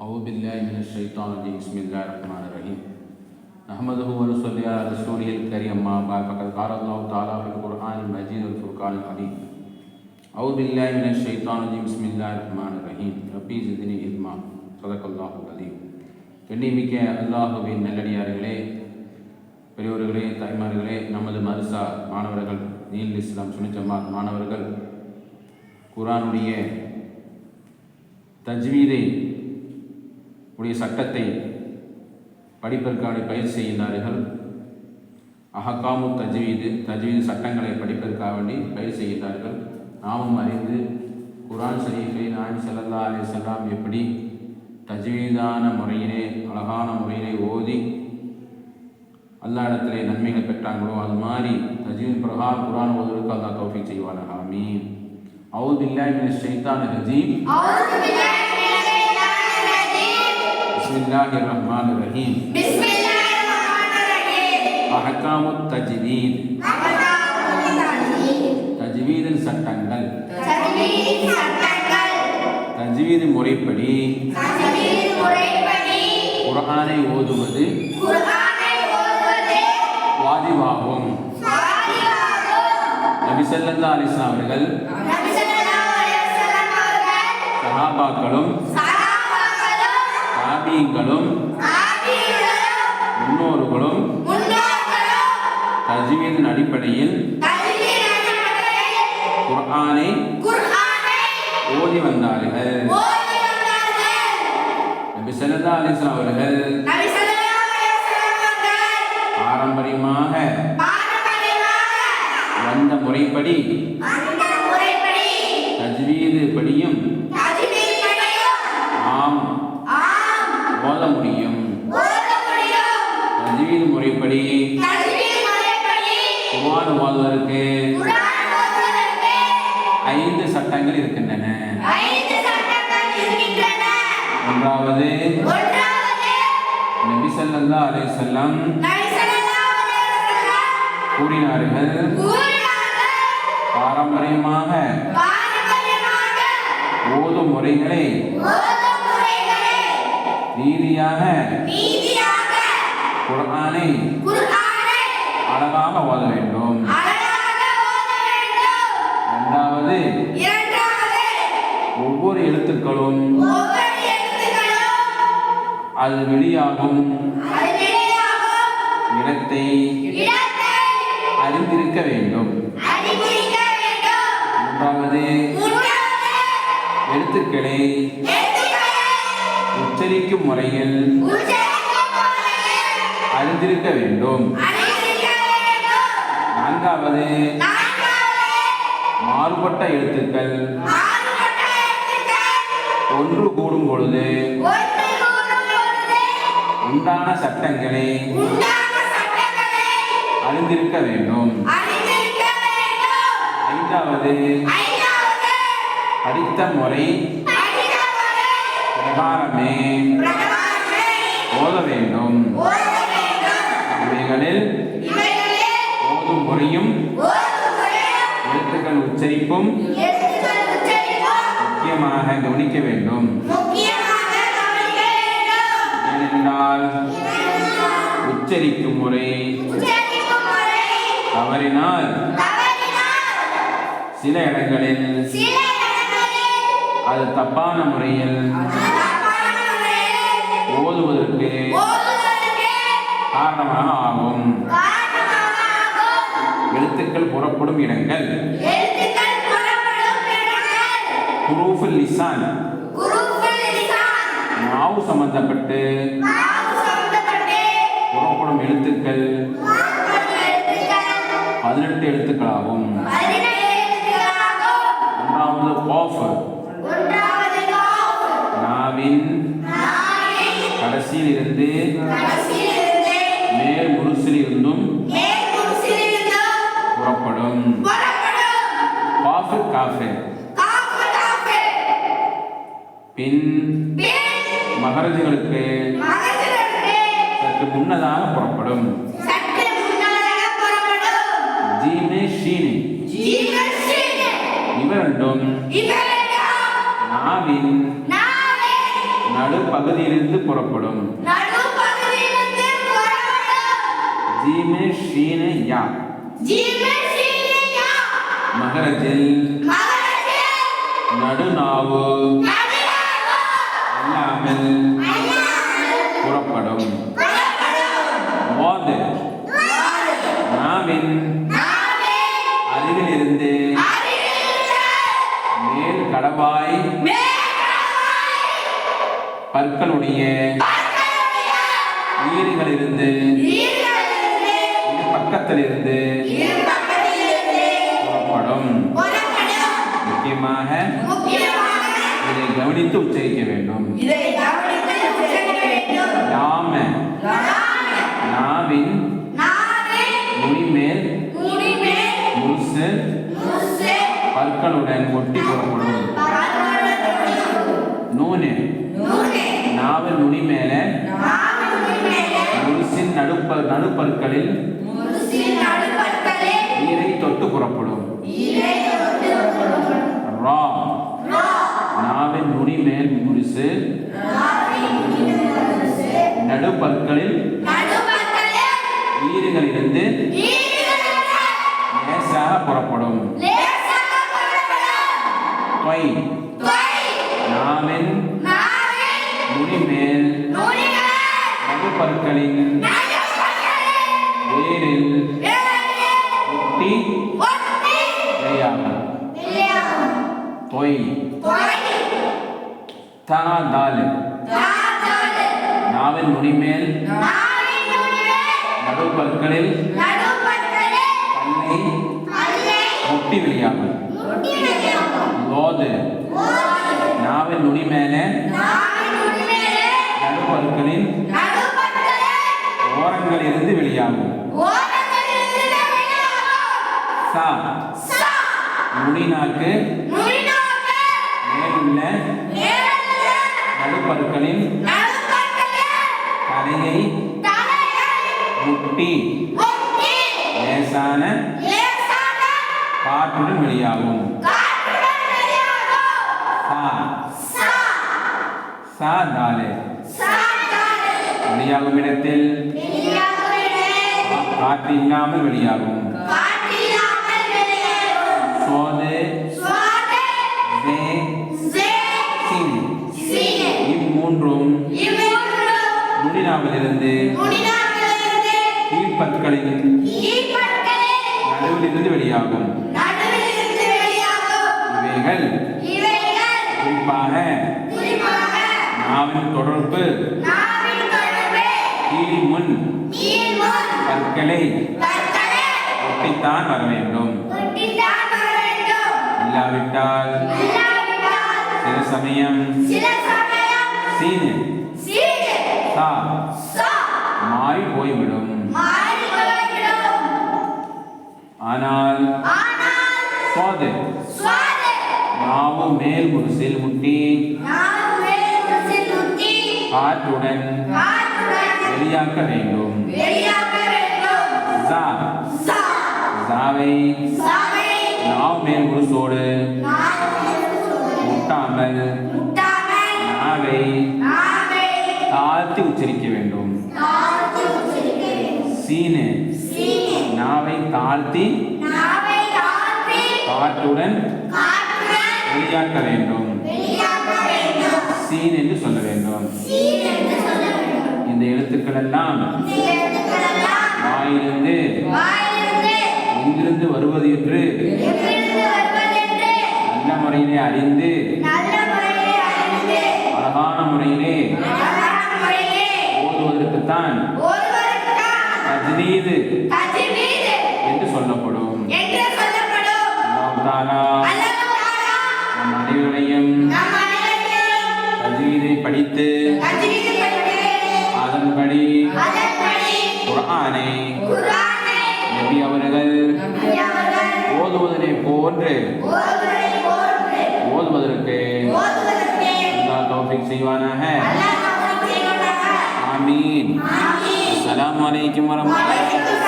أعوذ بالله من الشيطان الرجيم بسم الله الرحمن الرحيم نحمده ونصلي على رسوله الكريم أما بعد فقد قال الله تعالى في القرآن المجيد والفرقان الحميد أعوذ بالله من الشيطان الرجيم بسم الله الرحمن الرحيم ربي زدني علما صدق الله العظيم கண்ணியமிக்க அல்லாஹுவின் நல்லடியார்களே, பெரியோர்களே, தாய்மார்களே, நமது மதரசா மாணவர்கள், நீல் இஸ்லாம் சுன்னத் ஜமாத் மாணவர்கள் குர்ஆனுடைய தஜ்வீதை உடைய சட்டத்தை படிப்பதற்காக பயிற்சி செய்கின்றார்கள். அஹ்காமு தஜ்வீது சட்டங்களை படிப்பதற்காக வேண்டி பயிற்சி செய்கின்றார்கள். நாமும் அறிந்து குர்ஆன் ஷரீஃபை நாயகம் ஸல்லல்லாஹு அலைஹி வஸல்லம் எப்படி தஜ்வீதான முறையிலே அழகான முறையிலே ஓதி அல்லாஹ் இடத்திலே நன்மைகள் பெற்றாங்களோ அது மாதிரி தஜ்வீத் பிரகாரம் குர்ஆன் ஓதுவதற்கு அல்லாஹ் தௌஃபீக் செய்வானாக. ஆமீன். அஊது பில்லாஹி மினஷ் ஷைத்தானிர் ரஜீம். பிஸ்மில்லாஹிர் ரஹ்மானிர் ரஹீம். அஹ்காமுத் தஜ்வீத். தஜ்வீதின் சட்டங்கள். தஜ்வீத் முறைப்படி குர்ஆனை ஓதுவது வாஜிபாகும். நபி ஸல்லல்லாஹு அலைஹி வஸல்லம் அவர்கள் சஹாபாக்களும் தாபீன்களும் முன்னோர்களும் தஜ்வீதின் அடிப்படையில் குர்ஆனை ஓதி வந்தார்கள். நபி ஸல்லல்லாஹு அலைஹி வஸல்லம் அவர்கள் பாரம்பரியமாக வந்த முறைப்படி தஜ்வீது படியும் நாம் ஓத முடியும். தஜ்வீது முறைப்படி குர்ஆன் ஓதுவதற்கு 5 சட்டங்கள் இருக்கின்றன. ஒன்றாவது, நபி ஸல்லல்லாஹு அலைஹி வஸல்லம் கூறினார்கள், பாரம்பரியமாக ஓதும் முறைகளை ரீதியாக குர்ஆனை அழகாக ஓத வேண்டும். இரண்டாவது, ஒவ்வொரு எழுத்துக்களும் அது வெளியாகும் இடத்தை அறிந்திருக்க வேண்டும். மூன்றாவது, எழுத்துக்களை உச்சரிக்கும் முறையில் அறிந்திருக்க வேண்டும். நான்காவது, மாறுபட்ட எழுத்துக்கள் ஒன்று கூடும் பொழுது உண்டான சட்டங்களை அறிந்திருக்க வேண்டும். ஐந்தாவது, படித்த முறை பிரகாரமே ஓத வேண்டும். இவைகளில் ஓதும் முறையும் எழுத்துக்கள் உச்சரிப்பும் முக்கியமாக கவனிக்க வேண்டும். ஏனென்றால் உச்சரிக்கும் முறை தவறினால் சில இடங்களில் அது தப்பான முறையில் ஓதுவதற்கு காரணமாக ஆகும். எழுத்துக்கள் புறப்படும் இடங்கள் ஹுரூஃபுல் லிசான், நாவு சம்பந்தப்பட்டு புறப்படும் எழுத்துக்கள் 18 எழுத்துக்களாகும். ஒன்றாவது காஃப், நாவின் கடைசியில் இருந்து மேல் முழுசில் இருந்தும் புறப்படும். காஃபு காஃபு பின் மகரஜுகளுக்கு சற்று முன்னதாக புறப்படும். ஜீமே ஷீனி இவரண்டும் நாவின் நடுப்பகுதியிலிருந்து புறப்படும். ஜீமே ஷீனே யா மகரஜில் நடுநாவு அல்லாமல் புறப்படும். வாது நாவின் அருகிலிருந்து மேல் கடவாய் பற்களுடைய ஈறுகளிலிருந்து பக்கத்திலிருந்து புறப்படும். முக்கியமாக இதை கவனித்து உச்சரிக்க வேண்டும். யாம நாவின் நுனிமேல் முழுசு பற்களுடன் ஒட்டி புறப்படும். நூனு நாவின் நுனி மேல முழுசின் நடுப்பற்களில் நீரை தொட்டு புறப்படும். ரா நாவின் நுனி மேல் முழுசு நடுப்பற்களில் ஈறுகளிலிருந்து லேசாக புறப்படும். தொய் நாவின் நுனி மேல் நடுப்பற்களின் வேரில் ஒட்டி விளையாடும். தொய் தா தால் நாவின் நுனி மேல் நடுப்பற்களில் பல்லை ஒட்டி விளையாடும். லோது நாவின் நுனி மேலே நடுப்பற்களின் ஓரங்கள் இருந்து வெளியாகும். சா நுனி நாக்கு மேலுள்ள நடுப்பற்களின் தலையை முட்டி லேசான காற்றுடன் வெளியாகும். சா தாலே வெளியாகும் இடத்தில் காற்று இல்லாமல் வெளியாகும். சோது இம்மூன்றும் நுனிநாவிலிருந்து கீழ்ப்பற்களின் நடுவிலிருந்து வெளியாகும். இவைகள் குறிப்பாக நாவின் தொடர்பு கீழ் முன் பற்களை ஒட்டித்தான் வர வேண்டும். இல்லாவிட்டால் சில சமயம் சீனு சா மாறி போய்விடும். ஆனால் சோது நாவு மேல் முழுசில் முட்டி காற்றுடன் வெளியாக்க வேண்டும். சாவை நாவு மேல் முழுசோடு முட்டாமல் நாவை தாழ்த்தி உச்சரிக்க வேண்டும். சீனு நாவை தாழ்த்தி காற்றுடன் வெளியாக்க வேண்டும். சீன் என்று சொல்ல வேண்டும். இந்த எழுத்துக்கள் எல்லாம் வாயிலிருந்து எங்கிருந்து வருவது என்று நல்ல முறையிலே அறிந்து அழகான முறையிலே ஓதுவதற்குத்தான் தஜ்வீது என்று சொல்லப்படும். நம் அனைவரையும் தஜ்வீதை படித்து அதன்படி குர்ஆனை நபி அவர்கள் ஓதுவதனை போன்று ஓதுவதற்கு அல்லாஹ் தௌஃபீக் செய்வானாக. ஆமீன். அஸ்ஸலாமு அலைக்கும் வரஹ்மத்துல்லாஹி